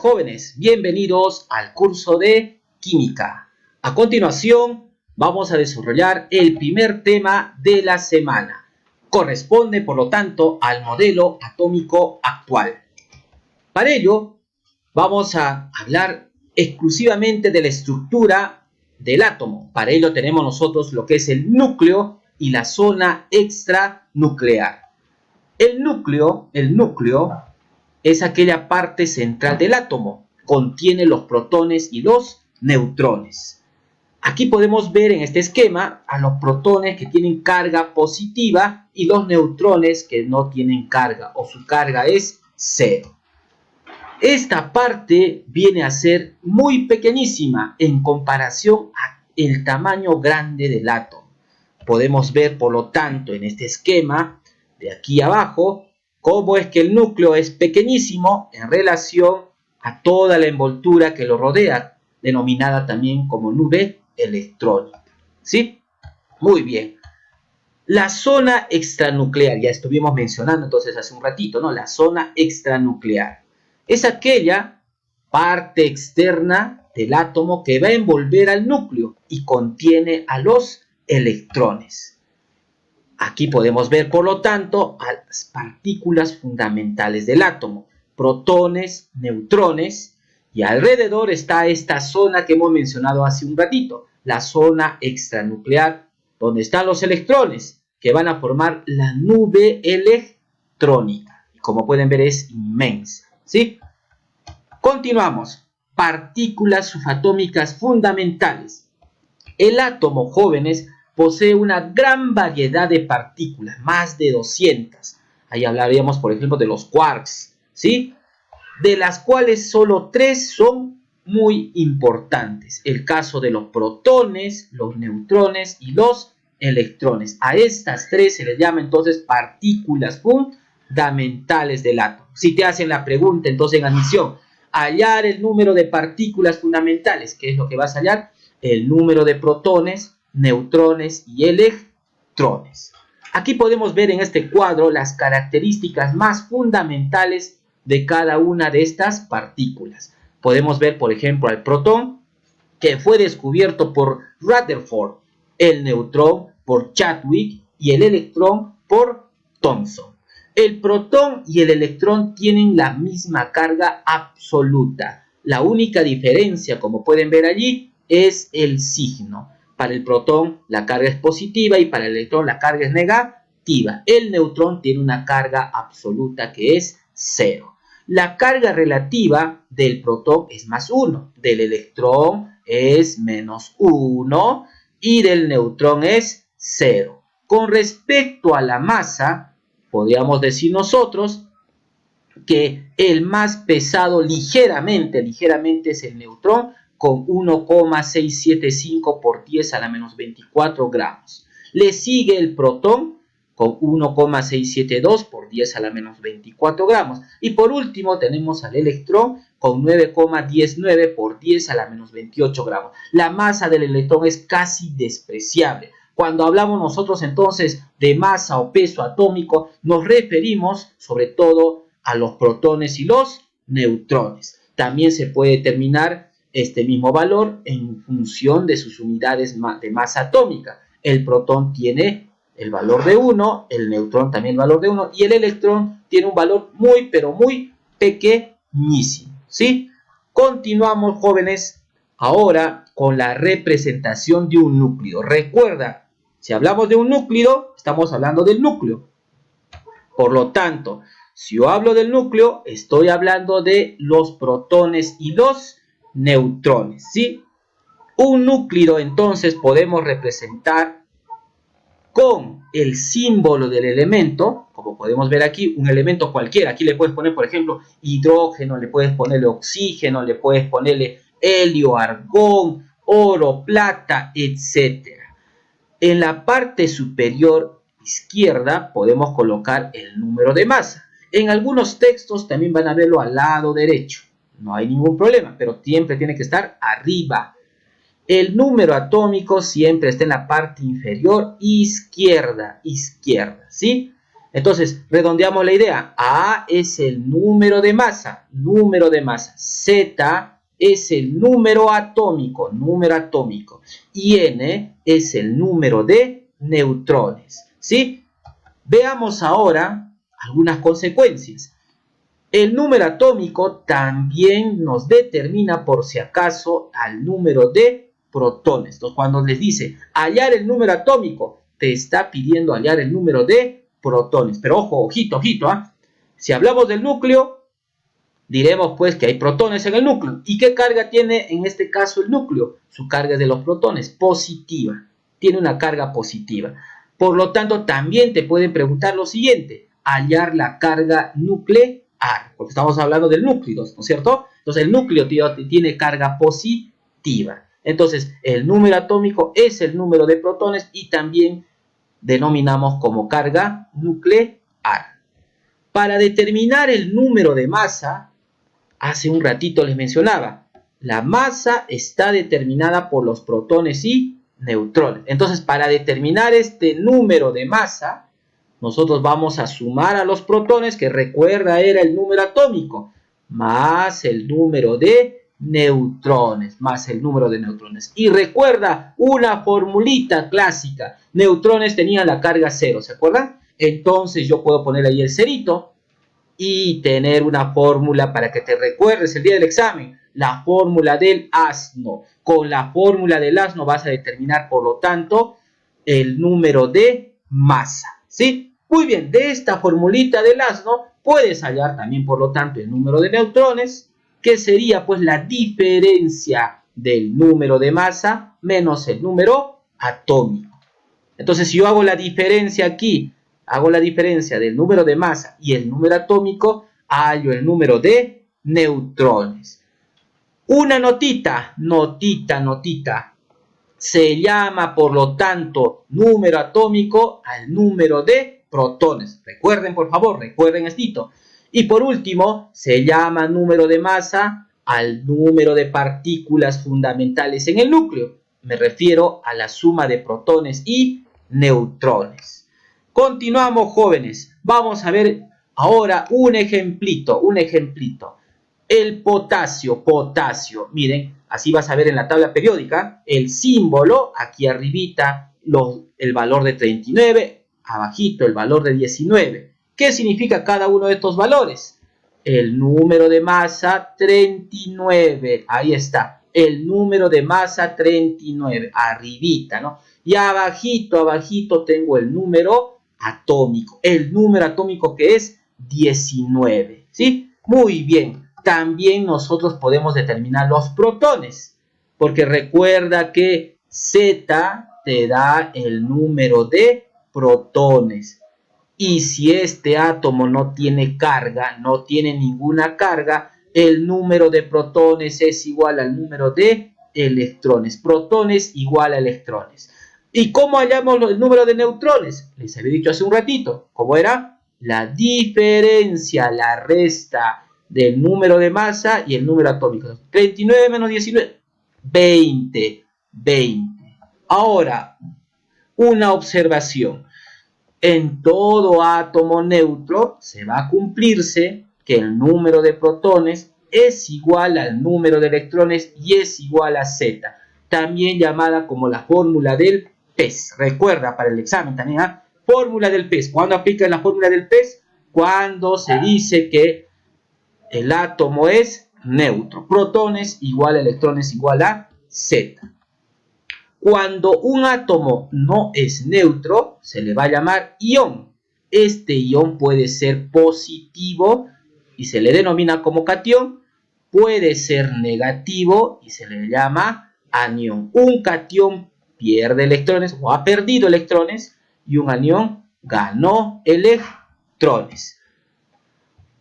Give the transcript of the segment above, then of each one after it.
jóvenes, bienvenidos al curso de Química. A continuación vamos a desarrollar el primer tema de la semana. Corresponde, por lo tanto, al modelo atómico actual. Para ello vamos a hablar exclusivamente de la estructura del átomo. Para ello tenemos nosotros lo que es el núcleo y la zona extranuclear. El núcleo es aquella parte central del átomo. Contiene los protones y los neutrones. Aquí podemos ver en este esquema a los protones que tienen carga positiva y los neutrones que no tienen carga o su carga es cero. Esta parte viene a ser muy pequeñísima en comparación al tamaño grande del átomo. Podemos ver, por lo tanto, en este esquema de aquí abajo, cómo es que el núcleo es pequeñísimo en relación a toda la envoltura que lo rodea, denominada también como nube electrónica. ¿Sí? Muy bien. La zona extranuclear, ya estuvimos mencionando entonces hace un ratito, ¿no? La zona extranuclear es aquella parte externa del átomo que va a envolver al núcleo y contiene a los electrones. Aquí podemos ver, por lo tanto, a las partículas fundamentales del átomo, protones, neutrones, y alrededor está esta zona que hemos mencionado hace un ratito, la zona extranuclear, donde están los electrones, que van a formar la nube electrónica. Como pueden ver, es inmensa, ¿sí? Continuamos. Partículas subatómicas fundamentales. El átomo, jóvenes, posee una gran variedad de partículas, más de 200. Ahí hablaríamos, por ejemplo, de los quarks, ¿sí? De las cuales solo 3 son muy importantes. El caso de los protones, los neutrones y los electrones. A estas 3 se les llama entonces partículas fundamentales del átomo. Si te hacen la pregunta entonces en admisión, hallar el número de partículas fundamentales, ¿qué es lo que vas a hallar? El número de protones, neutrones y electrones. Aquí podemos ver en este cuadro las características más fundamentales de cada una de estas partículas. Podemos ver, por ejemplo, al protón, que fue descubierto por Rutherford, el neutrón por Chadwick y el electrón por Thomson. El protón y el electrón tienen la misma carga absoluta. La única diferencia, como pueden ver allí, es el signo. Para el protón la carga es positiva y para el electrón la carga es negativa. El neutrón tiene una carga absoluta que es 0. La carga relativa del protón es +1, del electrón es -1 y del neutrón es 0. Con respecto a la masa, podríamos decir nosotros que el más pesado ligeramente es el neutrón, con 1,675 por 10 a la menos 24 gramos. Le sigue el protón con 1,672 por 10 a la menos 24 gramos. Y por último tenemos al electrón con 9,19 por 10 a la menos 28 gramos. La masa del electrón es casi despreciable. Cuando hablamos nosotros entonces de masa o peso atómico, nos referimos sobre todo a los protones y los neutrones. También se puede determinar este mismo valor en función de sus unidades de masa atómica. El protón tiene el valor de 1, el neutrón también el valor de 1 y el electrón tiene un valor muy pero muy pequeñísimo, ¿sí? Continuamos, jóvenes, ahora con la representación de un núcleo. Recuerda, si hablamos de un núcleo, estamos hablando del núcleo. Por lo tanto, si yo hablo del núcleo, estoy hablando de los protones y los neutrones, ¿sí? Un núcleo entonces podemos representar con el símbolo del elemento, como podemos ver aquí, un elemento cualquiera. Aquí le puedes poner, por ejemplo, hidrógeno, le puedes ponerle oxígeno, le puedes ponerle helio, argón, oro, plata, etc. En la parte superior izquierda podemos colocar el número de masa. En algunos textos también van a verlo al lado derecho. No hay ningún problema, pero siempre tiene que estar arriba. El número atómico siempre está en la parte inferior izquierda, ¿sí? Entonces, redondeamos la idea. A es el número de masa. Z es el número atómico. Y N es el número de neutrones. ¿Sí? Veamos ahora algunas consecuencias. El número atómico también nos determina, por si acaso, al número de protones. Entonces, cuando les dice hallar el número atómico, te está pidiendo hallar el número de protones. Pero ojo, ojito, ¿eh? Si hablamos del núcleo, diremos pues que hay protones en el núcleo. ¿Y qué carga tiene en este caso el núcleo? Su carga de los protones, positiva. Tiene una carga positiva. Por lo tanto, también te pueden preguntar lo siguiente: hallar la carga nuclear, porque estamos hablando del núcleo, ¿no es cierto? Entonces, el núcleo tiene carga positiva. Entonces, el número atómico es el número de protones y también denominamos como carga nuclear. Para determinar el número de masa, hace un ratito les mencionaba, la masa está determinada por los protones y neutrones. Entonces, para determinar este número de masa, nosotros vamos a sumar a los protones, que recuerda era el número atómico, más el número de neutrones, Y recuerda una formulita clásica: neutrones tenían la carga 0, ¿se acuerdan? Entonces yo puedo poner ahí el cerito y tener una fórmula para que te recuerdes el día del examen, la fórmula del asno. Con la fórmula del asno vas a determinar, por lo tanto, el número de masa, ¿sí? Muy bien, de esta formulita del asno puedes hallar también, por lo tanto, el número de neutrones, que sería pues la diferencia del número de masa menos el número atómico. Entonces, si yo hago la diferencia aquí, hago la diferencia del número de masa y el número atómico, hallo el número de neutrones. Una notita. Se llama, por lo tanto, número atómico al número de protones. Recuerden, por favor, recuerden esto. Y por último, se llama número de masa al número de partículas fundamentales en el núcleo. Me refiero a la suma de protones y neutrones. Continuamos, jóvenes. Vamos a ver ahora un ejemplito. El potasio. Miren, así vas a ver en la tabla periódica el símbolo, aquí arribita el valor de 39, abajito el valor de 19. ¿Qué significa cada uno de estos valores? El número de masa 39, ahí está, el número de masa 39, arribita, ¿no? Y abajito tengo el número atómico, que es 19, ¿sí? Muy bien. También nosotros podemos determinar los protones, porque recuerda que Z te da el número de protones. Y si este átomo no tiene carga, no tiene ninguna carga, el número de protones es igual al número de electrones. Protones igual a electrones. ¿Y cómo hallamos el número de neutrones? Les había dicho hace un ratito. ¿Cómo era? La diferencia, la resta del número de masa y el número atómico. 39 menos 19, 20. Ahora, una observación. En todo átomo neutro se va a cumplirse que el número de protones es igual al número de electrones y es igual a Z, también llamada como la fórmula del PES. Recuerda para el examen también, fórmula del PES. ¿Cuándo aplica la fórmula del PES? Cuando se dice que el átomo es neutro. Protones igual a electrones igual a Z. Cuando un átomo no es neutro, se le va a llamar ion. Este ion puede ser positivo y se le denomina como catión. Puede ser negativo y se le llama anión. Un catión pierde electrones o ha perdido electrones y un anión ganó electrones.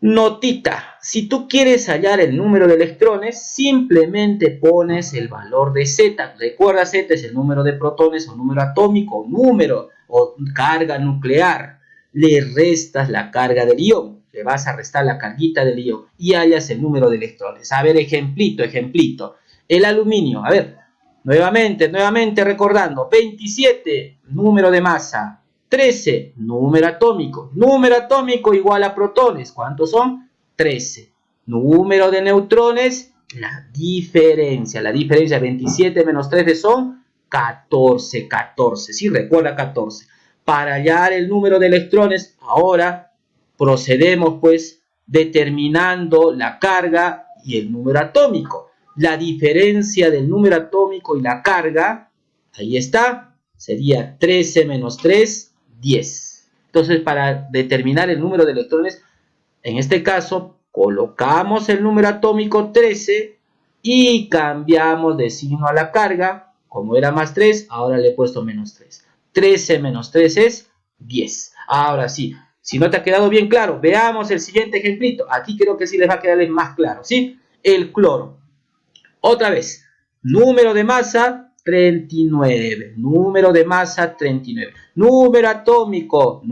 Notita: si tú quieres hallar el número de electrones, simplemente pones el valor de Z. Recuerda, Z es el número de protones o número atómico, número o carga nuclear. Le restas la carga del ion, le vas a restar la carguita del ion y hallas el número de electrones. A ver, ejemplito. El aluminio, a ver, nuevamente recordando: 27, número de masa. 13, número atómico. Número atómico igual a protones. ¿Cuántos son? 13. Número de neutrones, la diferencia. La diferencia 27 menos 13 son 14. 14. Sí, recuerda 14. Para hallar el número de electrones, ahora procedemos pues determinando la carga y el número atómico. La diferencia del número atómico y la carga, ahí está, sería 13 menos 3, 10. Entonces, para determinar el número de electrones, en este caso, colocamos el número atómico 13 y cambiamos de signo a la carga. Como era más 3, ahora le he puesto menos 3. 13 menos 3 es 10. Ahora sí, si no te ha quedado bien claro, veamos el siguiente ejemplito. Aquí creo que sí les va a quedar más claro, ¿sí? El cloro. Otra vez, número de masa 39, número de masa 39, número atómico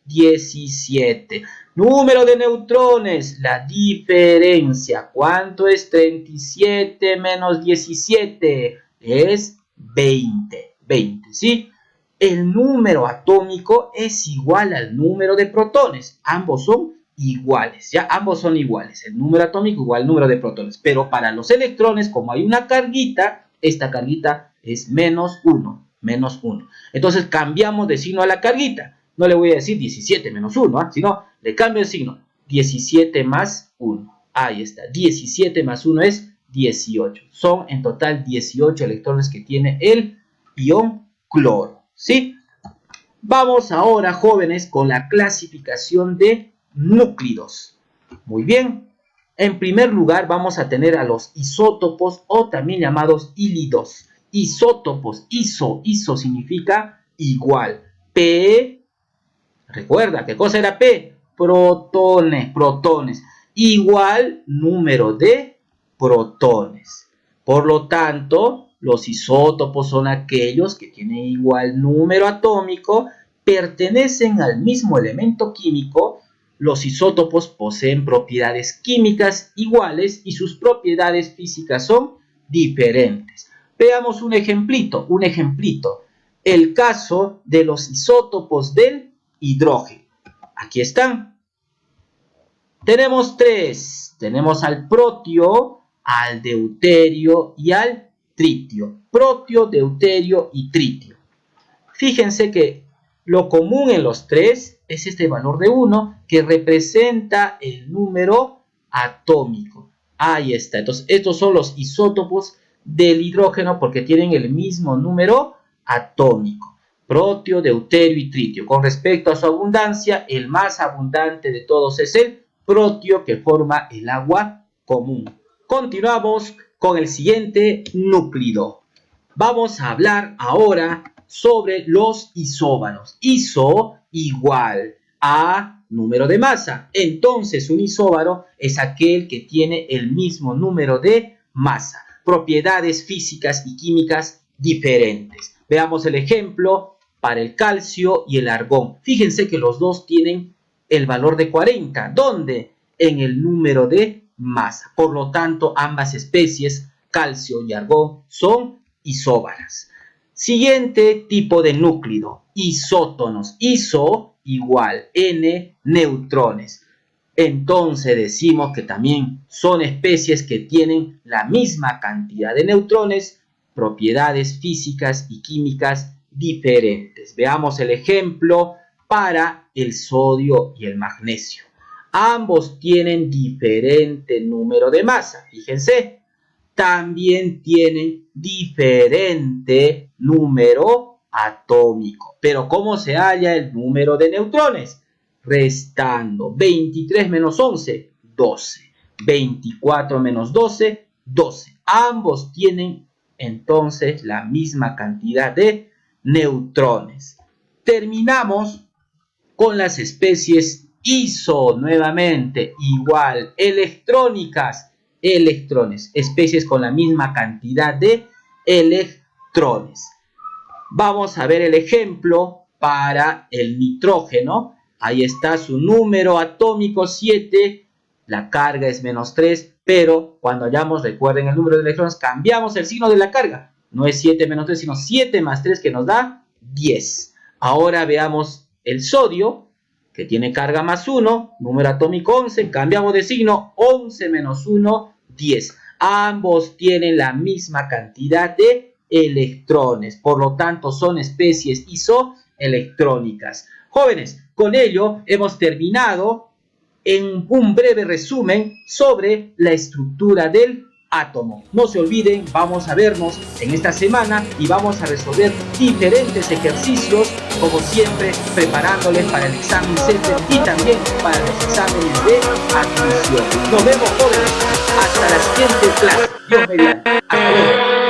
17, número de neutrones, la diferencia, ¿cuánto es 37 menos 17? Es 20, 20, ¿sí? El número atómico es igual al número de protones, ambos son iguales, ya ambos son iguales, el número atómico igual al número de protones, pero para los electrones, como hay una carguita, esta carguita es menos 1, menos 1. Entonces cambiamos de signo a la carguita, no le voy a decir 17 menos 1, sino le cambio el signo, 17 más 1, ahí está, 17 más 1 es 18, son en total 18 electrones que tiene el ion cloro, ¿sí? Vamos ahora, jóvenes, con la clasificación de núclidos. Muy bien. En primer lugar, vamos a tener a los isótopos o también llamados hílidos. Isótopos, iso significa igual. P, recuerda, ¿qué cosa era P? Protones. Igual número de protones. Por lo tanto, los isótopos son aquellos que tienen igual número atómico, pertenecen al mismo elemento químico. Los isótopos poseen propiedades químicas iguales y sus propiedades físicas son diferentes. Veamos un ejemplito. El caso de los isótopos del hidrógeno. Aquí están. Tenemos tres. Tenemos al protio, al deuterio y al tritio. Protio, deuterio y tritio. Fíjense que lo común en los tres es este valor de 1 que representa el número atómico. Ahí está. Entonces, estos son los isótopos del hidrógeno porque tienen el mismo número atómico. Protio, deuterio y tritio. Con respecto a su abundancia, el más abundante de todos es el protio, que forma el agua común. Continuamos con el siguiente núclido. Vamos a hablar ahora sobre los isóbaros. Iso igual a número de masa. Entonces, un isóbaro es aquel que tiene el mismo número de masa. Propiedades físicas y químicas diferentes. Veamos el ejemplo para el calcio y el argón. Fíjense que los dos tienen el valor de 40. ¿Dónde? En el número de masa. Por lo tanto, ambas especies, calcio y argón, son isóbaras. Siguiente tipo de núclido, isótonos. Iso igual N neutrones. Entonces decimos que también son especies que tienen la misma cantidad de neutrones, propiedades físicas y químicas diferentes. Veamos el ejemplo para el sodio y el magnesio. Ambos tienen diferente número de masa. Fíjense, también tienen diferente número atómico. Pero ¿cómo se halla el número de neutrones? Restando 23 menos 11, 12. 24 menos 12, 12. Ambos tienen entonces la misma cantidad de neutrones. Terminamos con las especies iso, nuevamente, igual, electrónicas, electrones, especies con la misma cantidad de electrones. Vamos a ver el ejemplo para el nitrógeno. Ahí está su número atómico 7, la carga es menos 3, pero cuando hallamos, recuerden el número de electrones, cambiamos el signo de la carga. No es 7 menos 3, sino 7 más 3 que nos da 10. Ahora veamos el sodio, que tiene carga +1, número atómico 11, cambiamos de signo, 11 menos 1, 10. Ambos tienen la misma cantidad de electrones, por lo tanto son especies isoelectrónicas. Jóvenes, con ello hemos terminado en un breve resumen sobre la estructura del átomo. No se olviden, vamos a vernos en esta semana y vamos a resolver diferentes ejercicios, como siempre, preparándoles para el examen CETER y también para los exámenes de admisión. Nos vemos, jóvenes, hasta la siguiente clase. Dios mediante. Hasta luego.